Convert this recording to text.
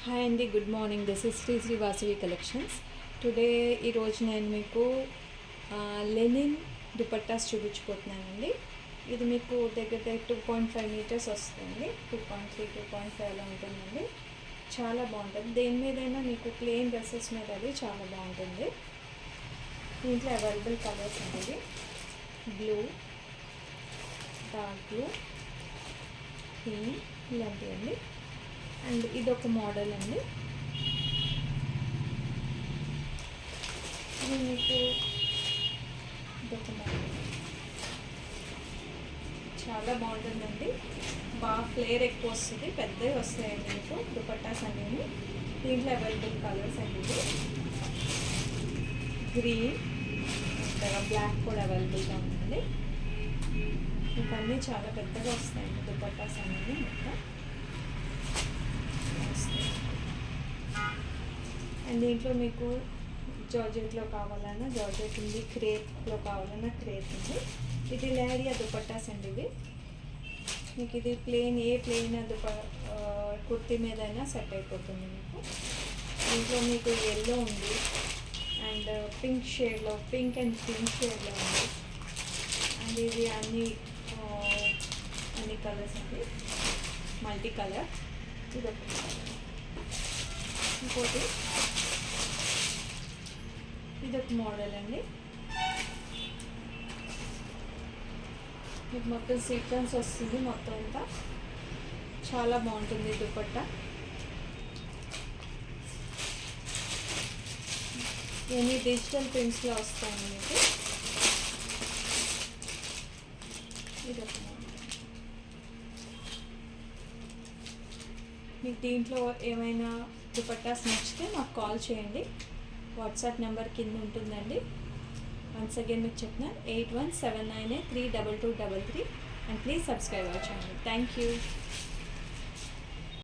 Hi అండి, good morning. This is Sri Vasavi collections. Today ఈరోజు నేను మీకు లెనిన్ దుపట్టాస్ చూపించిపోతున్నానండి. ఇది మీకు దగ్గర 2.5 మీటర్స్ వస్తుంది. 2.3 2.5 అలా ఉంటుందండి. చాలా బాగుంటుంది. దేని మీదైనా మీకు ప్లెయిన్ డ్రెస్సెస్ మీద అది చాలా బాగుంటుంది. దీంట్లో అవైలబుల్ కలర్స్ అనేది బ్లూ, డార్క్ బ్లూ, పింక్ ఇలాంటివి అండి. అండ్ ఇదొక మోడల్ అండి. ఇది మీకు ఇదొక మోడల్ చాలా బాగుంటుందండి. బాగా ఫ్లేర్ ఎక్కువ వస్తుంది, పెద్దవి వస్తాయండి మీకు దుపట్టాస్ అనేవి. దీంట్లో అవైలబుల్ కలర్స్ అండి. ఇది గ్రీన్, ఇంకా బ్లాక్ కూడా అవైలబుల్గా ఉందండి. మీకు అన్నీ చాలా పెద్దగా వస్తాయండి దుపట్టాస్ అనేవి. మొత్తం అండ్ దీంట్లో మీకు జార్జెట్లో కావాలన్నా జార్జెట్ ఉంది, క్రేప్లో కావాలన్నా క్రేప్ ఉంది. ఇది లేరియా దుపట్టాస్ అండి. ఇది మీకు ఇది ప్లెయిన్ ఏ ప్లెయిన్ కుర్తీ మీదైనా సెట్ అయిపోతుంది మీకు. దీంట్లో మీకు ఎల్లో ఉంది అండ్ పింక్ షేడ్లో, పింక్ అండ్ పింక్ షేడ్లో ఉంది. అండ్ ఇది అన్ని కలర్స్ అండి, మల్టీ కలర్. ఇది ఇంకోటి ఇదొక మోడల్ అండి. మీకు మొత్తం సీక్వెన్స్ వస్తుంది, మొత్తం అంతా చాలా బాగుంటుంది దుపట్టా. ఇవన్నీ డిజిటల్ ప్రింట్స్లో వస్తాయండి మీకు. ఇదొక మోడల్. మీకు దీంట్లో ఏమైనా దుపట్టాస్ నచ్చితే మాకు కాల్ చేయండి. వాట్సాప్ నెంబర్ కింద ఉంటుందండి. వన్స్ అగైన్ మీకు చెప్తున్నాను, 8179832233. And please subscribe our channel. Thank you.